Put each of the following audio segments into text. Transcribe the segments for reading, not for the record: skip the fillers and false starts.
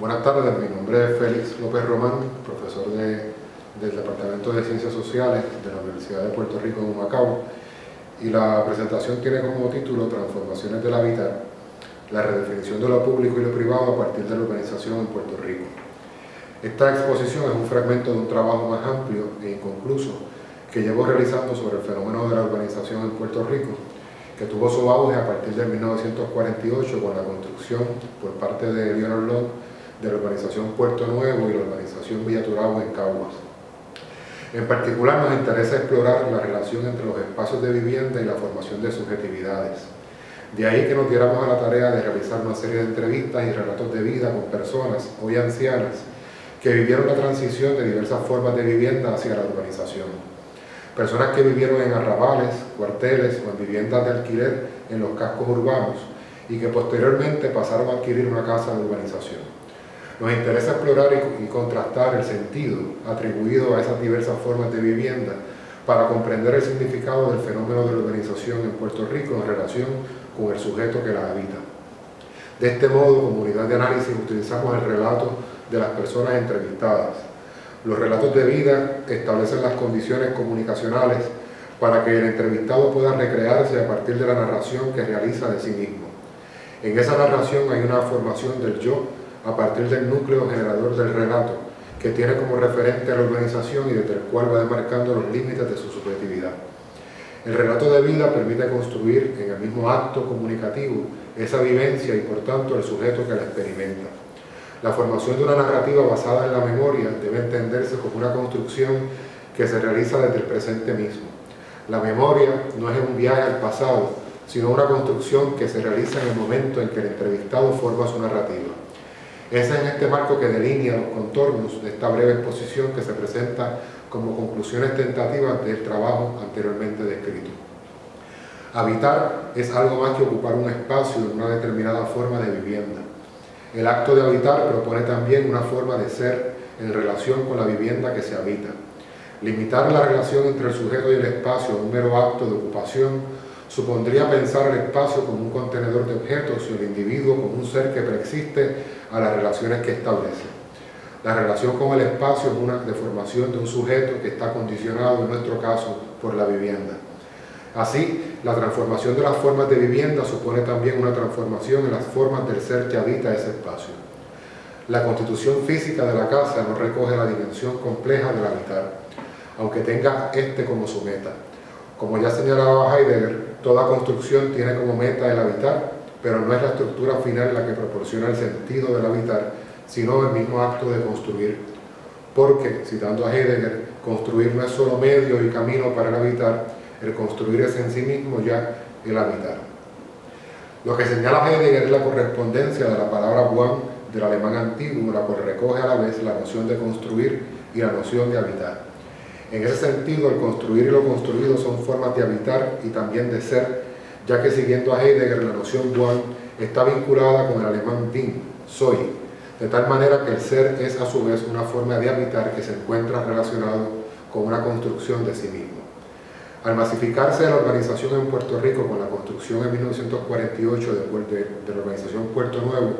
Buenas tardes, mi nombre es Félix López Román, profesor del Departamento de Ciencias Sociales de la Universidad de Puerto Rico en Humacao, y la presentación tiene como título Transformaciones del hábitat, la redefinición de lo público y lo privado a partir de la urbanización en Puerto Rico. Esta exposición es un fragmento de un trabajo más amplio e inconcluso que llevo realizando sobre el fenómeno de la urbanización en Puerto Rico, que tuvo su auge a partir de 1948 con la construcción por parte de Leonard Lott de la urbanización Puerto Nuevo y la urbanización Villa Turabo en Caguas. En particular nos interesa explorar la relación entre los espacios de vivienda y la formación de subjetividades. De ahí que nos diéramos a la tarea de realizar una serie de entrevistas y relatos de vida con personas, hoy ancianas, que vivieron la transición de diversas formas de vivienda hacia la urbanización. Personas que vivieron en arrabales, cuarteles o en viviendas de alquiler en los cascos urbanos y que posteriormente pasaron a adquirir una casa de urbanización. Nos interesa explorar y contrastar el sentido atribuido a esas diversas formas de vivienda para comprender el significado del fenómeno de la urbanización en Puerto Rico en relación con el sujeto que la habita. De este modo, como unidad de análisis, utilizamos el relato de las personas entrevistadas. Los relatos de vida establecen las condiciones comunicacionales para que el entrevistado pueda recrearse a partir de la narración que realiza de sí mismo. En esa narración hay una formación del yo a partir del núcleo generador del relato, que tiene como referente a la urbanización y desde el cual va demarcando los límites de su subjetividad. El relato de vida permite construir en el mismo acto comunicativo esa vivencia y por tanto el sujeto que la experimenta. La formación de una narrativa basada en la memoria debe entenderse como una construcción que se realiza desde el presente mismo. La memoria no es un viaje al pasado, sino una construcción que se realiza en el momento en que el entrevistado forma su narrativa. Es en este marco que delinea los contornos de esta breve exposición que se presenta como conclusiones tentativas del trabajo anteriormente descrito. Habitar es algo más que ocupar un espacio en una determinada forma de vivienda. El acto de habitar propone también una forma de ser en relación con la vivienda que se habita. Limitar la relación entre el sujeto y el espacio a un mero acto de ocupación supondría pensar el espacio como un contenedor de objetos y el individuo como un ser que preexiste a las relaciones que establece. La relación con el espacio es una deformación de un sujeto que está condicionado, en nuestro caso, por la vivienda. Así, la transformación de las formas de vivienda supone también una transformación en las formas del ser que habita ese espacio. La constitución física de la casa no recoge la dimensión compleja del habitar, aunque tenga este como su meta. Como ya señalaba Heidegger, toda construcción tiene como meta el habitar, pero no es la estructura final la que proporciona el sentido del habitar, sino el mismo acto de construir. Porque, citando a Heidegger, construir no es solo medio y camino para el habitar, el construir es en sí mismo ya el habitar. Lo que señala Heidegger es la correspondencia de la palabra Wohnen del alemán antiguo, la cual recoge a la vez la noción de construir y la noción de habitar. En ese sentido, el construir y lo construido son formas de habitar y también de ser, ya que siguiendo a Heidegger, la noción Wohnen está vinculada con el alemán Ding, soy, de tal manera que el ser es a su vez una forma de habitar que se encuentra relacionado con una construcción de sí mismo. Al masificarse la urbanización en Puerto Rico con la construcción en 1948 de la urbanización Puerto Nuevo,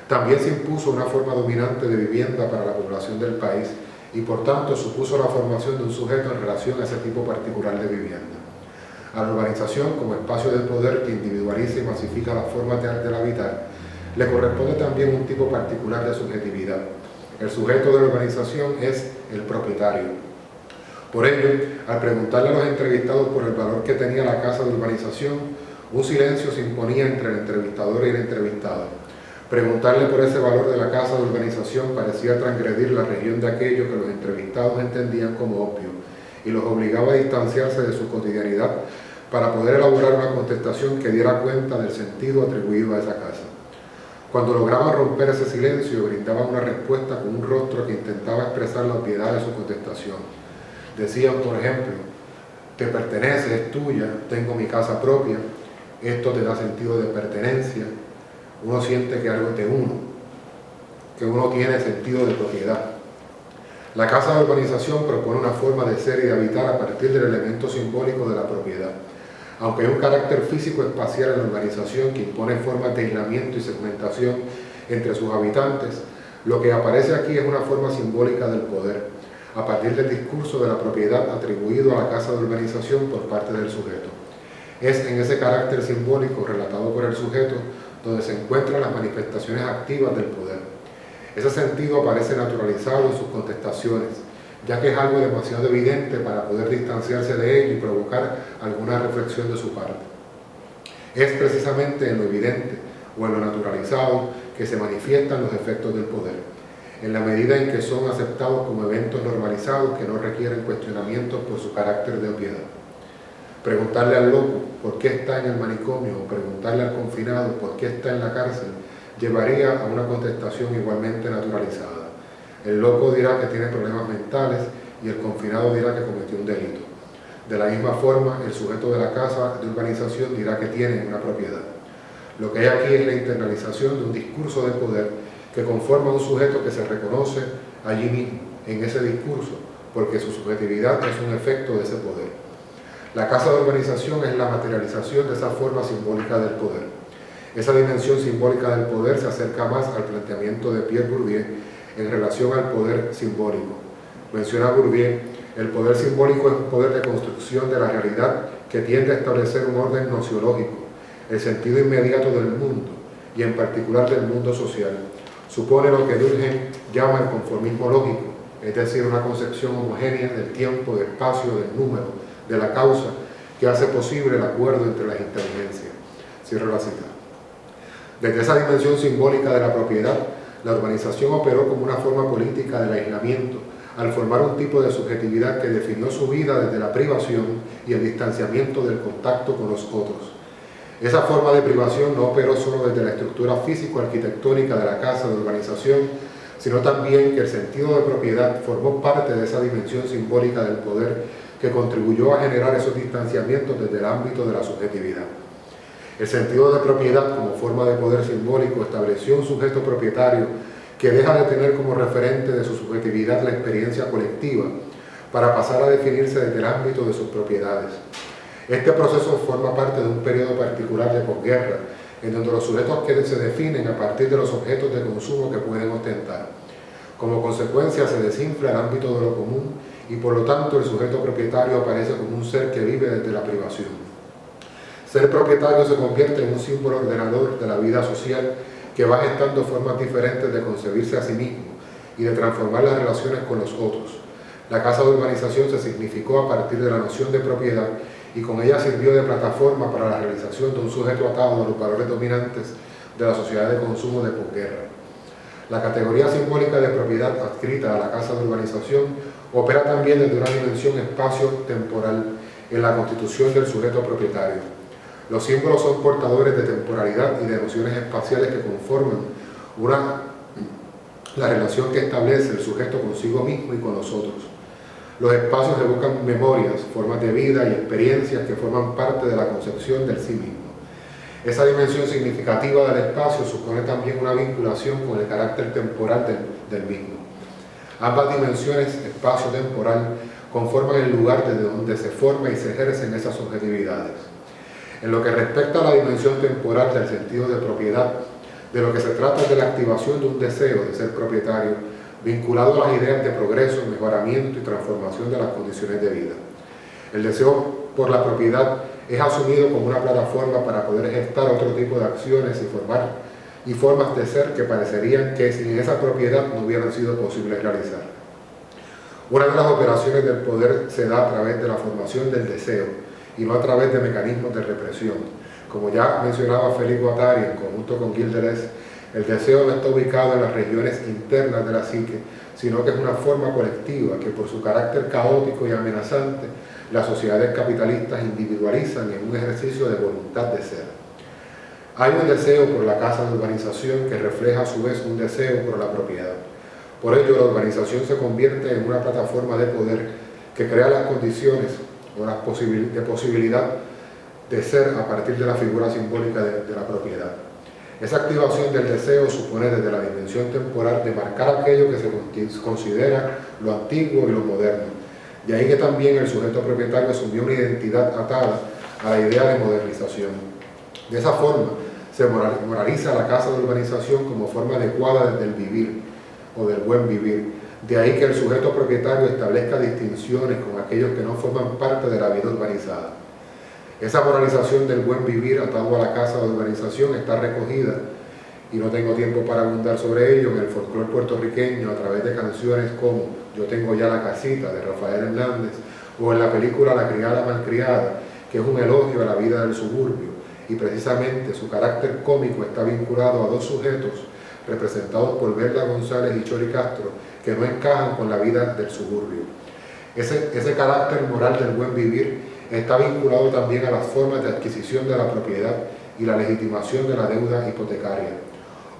también se impuso una forma dominante de vivienda para la población del país y por tanto supuso la formación de un sujeto en relación a ese tipo particular de vivienda. A la urbanización, como espacio de poder que individualiza y masifica las formas del habitar, le corresponde también un tipo particular de subjetividad. El sujeto de la urbanización es el propietario. Por ello, al preguntarle a los entrevistados por el valor que tenía la casa de urbanización, un silencio se imponía entre el entrevistador y el entrevistado. Preguntarle por ese valor de la casa de urbanización parecía transgredir la región de aquello que los entrevistados entendían como obvio y los obligaba a distanciarse de su cotidianidad para poder elaborar una contestación que diera cuenta del sentido atribuido a esa casa. Cuando lograban romper ese silencio, brindaban una respuesta con un rostro que intentaba expresar la obviedad de su contestación. Decían, por ejemplo, te pertenece, es tuya, tengo mi casa propia, esto te da sentido de pertenencia, uno siente que algo es de uno, que uno tiene sentido de propiedad. La casa de urbanización propone una forma de ser y de habitar a partir del elemento simbólico de la propiedad. Aunque hay un carácter físico-espacial en la urbanización que impone formas de aislamiento y segmentación entre sus habitantes, Lo que aparece aquí es una forma simbólica del poder, a partir del discurso de la propiedad atribuido a la casa de urbanización por parte del sujeto. Es en ese carácter simbólico relatado por el sujeto donde se encuentran las manifestaciones activas del poder. Ese sentido aparece naturalizado en sus contestaciones, ya que es algo demasiado evidente para poder distanciarse de ello y provocar alguna reflexión de su parte. Es precisamente en lo evidente o en lo naturalizado que se manifiestan los efectos del poder, en la medida en que son aceptados como eventos normalizados que no requieren cuestionamientos por su carácter de obviedad. Preguntarle al loco por qué está en el manicomio o preguntarle al confinado por qué está en la cárcel llevaría a una contestación igualmente naturalizada. El loco dirá que tiene problemas mentales y el confinado dirá que cometió un delito. De la misma forma, el sujeto de la casa de urbanización dirá que tiene una propiedad. Lo que hay aquí es la internalización de un discurso de poder que conforma a un sujeto que se reconoce allí mismo, en ese discurso, porque su subjetividad es un efecto de ese poder. La casa de urbanización es la materialización de esa forma simbólica del poder. Esa dimensión simbólica del poder se acerca más al planteamiento de Pierre Bourdieu en relación al poder simbólico. Menciona Bourdieu, el poder simbólico es un poder de construcción de la realidad que tiende a establecer un orden nociológico, el sentido inmediato del mundo, y en particular del mundo social. Supone lo que Durkheim llama el conformismo lógico, es decir, una concepción homogénea del tiempo, del espacio, del número, de la causa, que hace posible el acuerdo entre las inteligencias. Cierro la cita. Desde esa dimensión simbólica de la propiedad, la urbanización operó como una forma política del aislamiento, al formar un tipo de subjetividad que definió su vida desde la privación y el distanciamiento del contacto con los otros. Esa forma de privación no operó solo desde la estructura físico-arquitectónica de la casa de urbanización, sino también que el sentido de propiedad formó parte de esa dimensión simbólica del poder que contribuyó a generar esos distanciamientos desde el ámbito de la subjetividad. El sentido de propiedad como forma de poder simbólico estableció un sujeto propietario que deja de tener como referente de su subjetividad la experiencia colectiva para pasar a definirse desde el ámbito de sus propiedades. Este proceso forma parte de un periodo particular de posguerra, en donde los sujetos que se definen a partir de los objetos de consumo que pueden ostentar. Como consecuencia se desinfla el ámbito de lo común y por lo tanto el sujeto propietario aparece como un ser que vive desde la privación. Ser propietario se convierte en un símbolo ordenador de la vida social que va gestando formas diferentes de concebirse a sí mismo y de transformar las relaciones con los otros. La casa de urbanización se significó a partir de la noción de propiedad y con ella sirvió de plataforma para la realización de un sujeto atado a los valores dominantes de la sociedad de consumo de posguerra. La categoría simbólica de propiedad adscrita a la casa de urbanización opera también desde una dimensión espacio-temporal en la constitución del sujeto propietario. Los símbolos son portadores de temporalidad y de nociones espaciales que conforman la relación que establece el sujeto consigo mismo y con los otros. Los espacios evocan memorias, formas de vida y experiencias que forman parte de la concepción del sí mismo. Esa dimensión significativa del espacio supone también una vinculación con el carácter temporal del mismo. Ambas dimensiones, espacio-temporal, conforman el lugar desde donde se forma y se ejercen esas subjetividades. En lo que respecta a la dimensión temporal del sentido de propiedad, de lo que se trata es de la activación de un deseo de ser propietario, vinculado a las ideas de progreso, mejoramiento y transformación de las condiciones de vida. El deseo por la propiedad es asumido como una plataforma para poder gestar otro tipo de acciones y formas de ser que parecerían que sin esa propiedad no hubieran sido posibles realizar. Una de las operaciones del poder se da a través de la formación del deseo y no a través de mecanismos de represión. Como ya mencionaba Félix Guattari en conjunto con Gilles Deleuze, el deseo no está ubicado en las regiones internas de la psique, sino que es una forma colectiva que por su carácter caótico y amenazante, las sociedades capitalistas individualizan en un ejercicio de voluntad de ser. Hay un deseo por la casa de urbanización que refleja a su vez un deseo por la propiedad. Por ello, la urbanización se convierte en una plataforma de poder que crea las condiciones o la posibilidad de ser a partir de la figura simbólica de la propiedad. Esa activación del deseo supone desde la dimensión temporal de marcar aquello que se considera lo antiguo y lo moderno. De ahí que también el sujeto propietario asumió una identidad atada a la idea de modernización. De esa forma se moraliza la casa de urbanización como forma adecuada desde el vivir, o del buen vivir. De ahí que el sujeto propietario establezca distinciones con aquellos que no forman parte de la vida urbanizada. Esa moralización del buen vivir atado a la casa de urbanización está recogida, y no tengo tiempo para abundar sobre ello, en el folclore puertorriqueño a través de canciones como Yo tengo ya la casita, de Rafael Hernández, o en la película La criada malcriada, que es un elogio a la vida del suburbio, y precisamente su carácter cómico está vinculado a dos sujetos representados por Berla González y Chori Castro, que no encajan con la vida del suburbio. Ese carácter moral del buen vivir está vinculado también a las formas de adquisición de la propiedad y la legitimación de la deuda hipotecaria.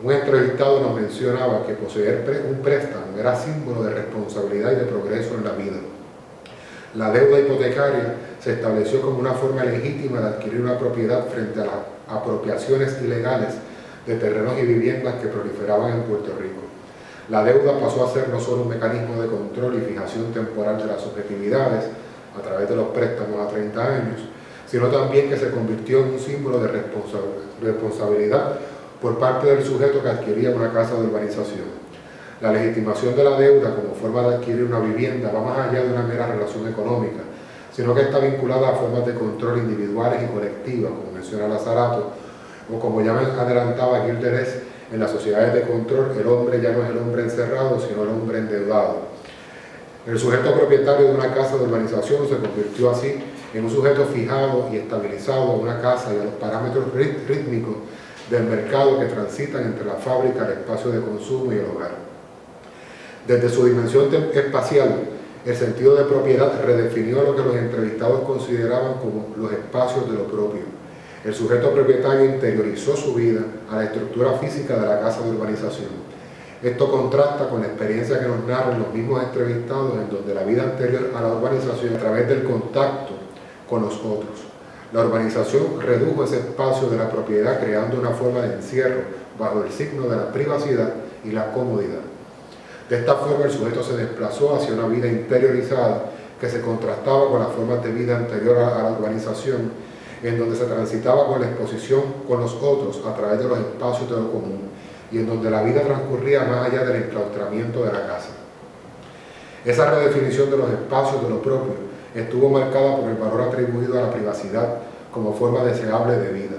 Un entrevistado nos mencionaba que poseer un préstamo era símbolo de responsabilidad y de progreso en la vida. La deuda hipotecaria se estableció como una forma legítima de adquirir una propiedad frente a las apropiaciones ilegales de terrenos y viviendas que proliferaban en Puerto Rico. La deuda pasó a ser no solo un mecanismo de control y fijación temporal de las subjetividades a través de los préstamos a 30 años, sino también que se convirtió en un símbolo de responsabilidad por parte del sujeto que adquiría una casa de urbanización. La legitimación de la deuda como forma de adquirir una vivienda va más allá de una mera relación económica, sino que está vinculada a formas de control individuales y colectivas, como menciona Lazarato, o como ya me adelantaba Gil Deleuze, en las sociedades de control el hombre ya no es el hombre encerrado, sino el hombre endeudado. El sujeto propietario de una casa de urbanización se convirtió así en un sujeto fijado y estabilizado a una casa y a los parámetros rítmicos del mercado que transitan entre la fábrica, el espacio de consumo y el hogar. Desde su dimensión espacial, el sentido de propiedad redefinió lo que los entrevistados consideraban como los espacios de lo propio. El sujeto propietario interiorizó su vida a la estructura física de la casa de urbanización. Esto contrasta con la experiencia que nos narran los mismos entrevistados, en donde la vida anterior a la urbanización a través del contacto con los otros. La urbanización redujo ese espacio de la propiedad creando una forma de encierro bajo el signo de la privacidad y la comodidad. De esta forma el sujeto se desplazó hacia una vida interiorizada que se contrastaba con las formas de vida anterior a la urbanización, en donde se transitaba con la exposición con los otros a través de los espacios de lo común y en donde la vida transcurría más allá del enclaustramiento de la casa. Esa redefinición de los espacios de lo propio estuvo marcada por el valor atribuido a la privacidad como forma deseable de vida.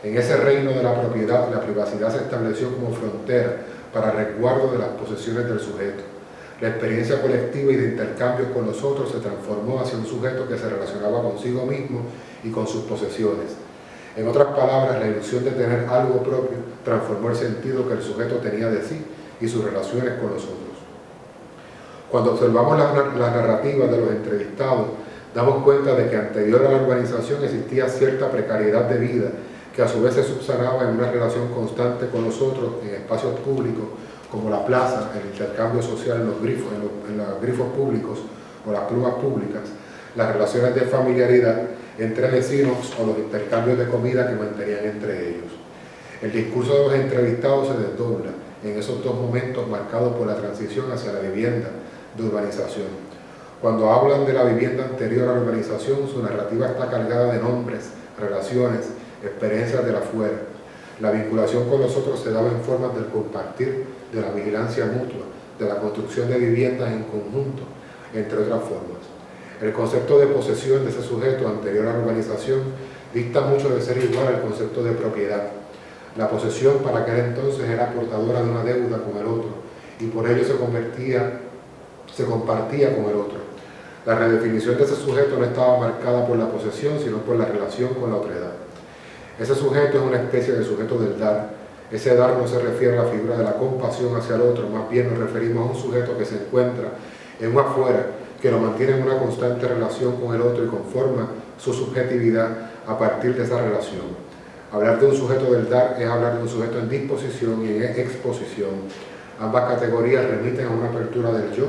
En ese reino de la propiedad, la privacidad se estableció como frontera para resguardo de las posesiones del sujeto. La experiencia colectiva y de intercambios con los otros se transformó hacia un sujeto que se relacionaba consigo mismo y con sus posesiones. En otras palabras, la ilusión de tener algo propio transformó el sentido que el sujeto tenía de sí y sus relaciones con los otros. Cuando observamos las narrativas de los entrevistados, damos cuenta de que anterior a la urbanización existía cierta precariedad de vida que a su vez se subsanaba en una relación constante con los otros en espacios públicos como la plaza, el intercambio social en los grifos públicos o las plumas públicas, las relaciones de familiaridad entre vecinos o los intercambios de comida que mantenían entre ellos. El discurso de los entrevistados se desdobla en esos dos momentos marcados por la transición hacia la vivienda de urbanización. Cuando hablan de la vivienda anterior a la urbanización, su narrativa está cargada de nombres, relaciones, experiencias del afuera. La vinculación con los otros se daba en formas del compartir, de la vigilancia mutua, de la construcción de viviendas en conjunto, entre otras formas. El concepto de posesión de ese sujeto anterior a la urbanización dista mucho de ser igual al concepto de propiedad. La posesión para aquel entonces era portadora de una deuda con el otro y por ello se compartía con el otro. La redefinición de ese sujeto no estaba marcada por la posesión, sino por la relación con la otredad. Ese sujeto es una especie de sujeto del dar. Ese dar no se refiere a la figura de la compasión hacia el otro, más bien nos referimos a un sujeto que se encuentra en un afuera, que lo mantiene en una constante relación con el otro y conforma su subjetividad a partir de esa relación. Hablar de un sujeto del dar es hablar de un sujeto en disposición y en exposición. Ambas categorías remiten a una apertura del yo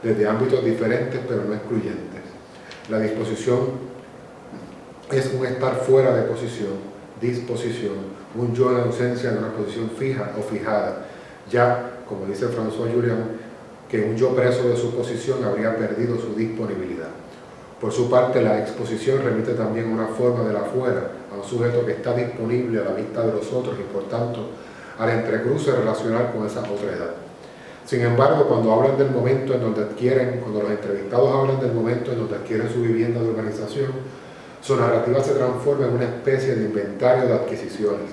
desde ámbitos diferentes pero no excluyentes. La disposición es un estar fuera de posición, disposición, un yo en ausencia de una posición fija o fijada. Ya, como dice François Julian, que un yo preso de su posición habría perdido su disponibilidad. Por su parte, la exposición remite también a una forma del afuera, a un sujeto que está disponible a la vista de los otros y por tanto al entrecruce relacional con esa otra edad. Sin embargo, cuando hablan del momento en donde cuando los entrevistados hablan del momento en donde adquieren su vivienda de urbanización, su narrativa se transforma en una especie de inventario de adquisiciones.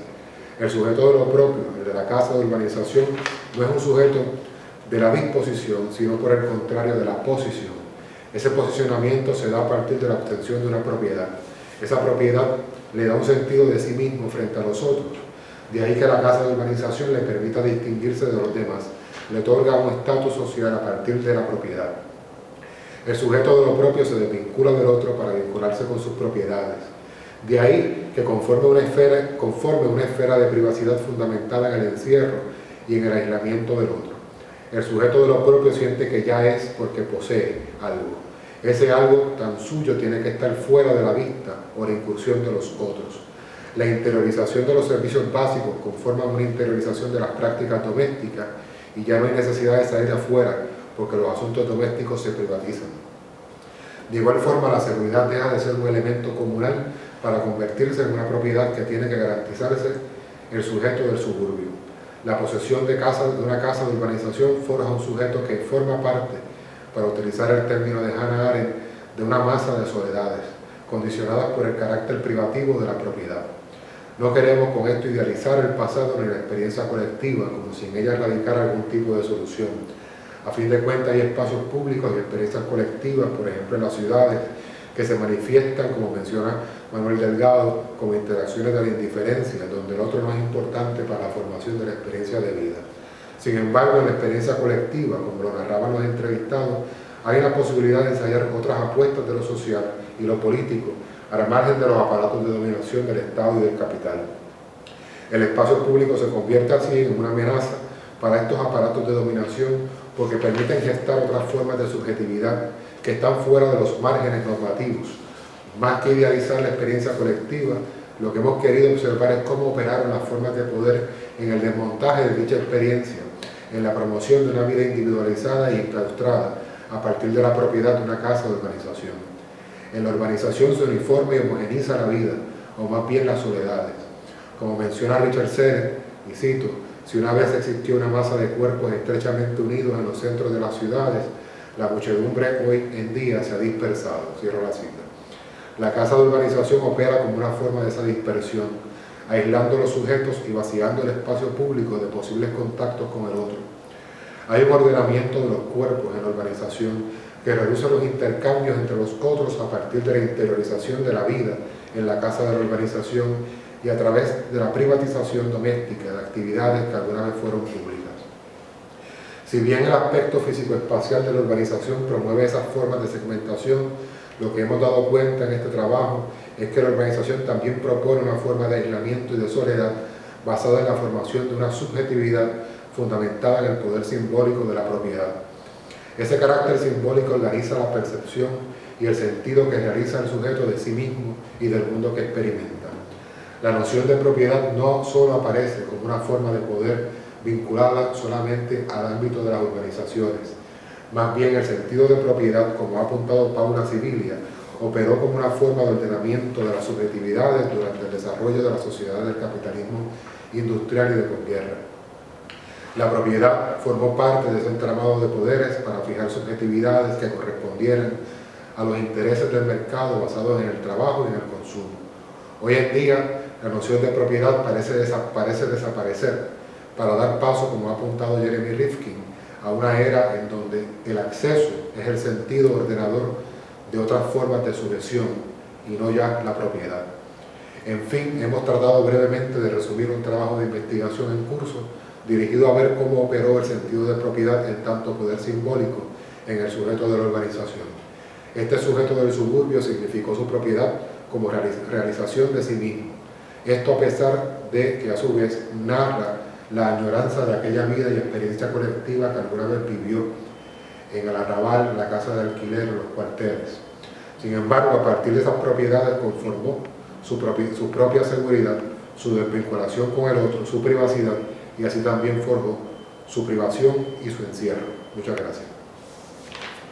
El sujeto de lo propio, el de la casa de urbanización, no es un sujeto de la disposición, sino por el contrario de la posición. Ese posicionamiento se da a partir de la obtención de una propiedad. Esa propiedad le da un sentido de sí mismo frente a los otros. De ahí que la casa de urbanización le permita distinguirse de los demás, le otorga un estatus social a partir de la propiedad. El sujeto de lo propio se desvincula del otro para vincularse con sus propiedades. De ahí que conforme una esfera de privacidad fundamentada en el encierro y en el aislamiento del otro. El sujeto de lo propio siente que ya es porque posee algo. Ese algo tan suyo tiene que estar fuera de la vista o la incursión de los otros. La interiorización de los servicios básicos conforma una interiorización de las prácticas domésticas y ya no hay necesidad de salir afuera porque los asuntos domésticos se privatizan. De igual forma, la seguridad deja de ser un elemento comunal para convertirse en una propiedad que tiene que garantizarse el sujeto del suburbio. La posesión de una casa de urbanización forja un sujeto que forma parte, para utilizar el término de Hannah Arendt, de una masa de soledades, condicionadas por el carácter privativo de la propiedad. No queremos con esto idealizar el pasado ni la experiencia colectiva, como si en ella radicara algún tipo de solución. A fin de cuentas hay espacios públicos y experiencias colectivas, por ejemplo en las ciudades, que se manifiestan, como menciona Manuel Delgado, como interacciones de la indiferencia, donde el otro no es importante para la formación de la experiencia de vida. Sin embargo, en la experiencia colectiva, como lo narraban los entrevistados, hay la posibilidad de ensayar otras apuestas de lo social y lo político, al margen de los aparatos de dominación del Estado y del capital. El espacio público se convierte así en una amenaza para estos aparatos de dominación porque permiten gestar otras formas de subjetividad que están fuera de los márgenes normativos. Más que idealizar la experiencia colectiva, lo que hemos querido observar es cómo operaron las formas de poder en el desmontaje de dicha experiencia, en la promoción de una vida individualizada y enclaustrada a partir de la propiedad de una casa de urbanización. En la urbanización se uniforma y homogeniza la vida, o más bien las soledades. Como menciona Richard Sennett, y cito, si una vez existió una masa de cuerpos estrechamente unidos en los centros de las ciudades, la muchedumbre hoy en día se ha dispersado. Cierro la cita. La casa de urbanización opera como una forma de esa dispersión, aislando los sujetos y vaciando el espacio público de posibles contactos con el otro. Hay un ordenamiento de los cuerpos en la urbanización que reduce los intercambios entre los otros a partir de la interiorización de la vida en la casa de la urbanización y a través de la privatización doméstica de actividades que alguna vez fueron públicas. Si bien el aspecto físico-espacial de la urbanización promueve esas formas de segmentación, lo que hemos dado cuenta en este trabajo es que la urbanización también propone una forma de aislamiento y de soledad basada en la formación de una subjetividad fundamentada en el poder simbólico de la propiedad. Ese carácter simbólico organiza la percepción y el sentido que realiza el sujeto de sí mismo y del mundo que experimenta. La noción de propiedad no solo aparece como una forma de poder vinculada solamente al ámbito de las urbanizaciones. Más bien el sentido de propiedad, como ha apuntado Paula Sibilia, operó como una forma de ordenamiento de las subjetividades durante el desarrollo de la sociedad del capitalismo industrial y de posguerra. La propiedad formó parte de ese entramado de poderes para fijar subjetividades que correspondieran a los intereses del mercado basados en el trabajo y en el consumo. Hoy en día, la noción de propiedad parece desaparecer para dar paso, como ha apuntado Jeremy Rifkin, a una era en donde el acceso es el sentido ordenador de otras formas de sujeción y no ya la propiedad. En fin, hemos tratado brevemente de resumir un trabajo de investigación en curso dirigido a ver cómo operó el sentido de propiedad en tanto poder simbólico en el sujeto de la urbanización. Este sujeto del suburbio significó su propiedad como realización de sí mismo. Esto a pesar de que a su vez narra la añoranza de aquella vida y experiencia colectiva que alguna vez vivió en el arrabal, la casa de alquiler o los cuarteles. Sin embargo, a partir de esas propiedades conformó su propia seguridad, su desvinculación con el otro, su privacidad, y así también forjó su privación y su encierro. Muchas gracias.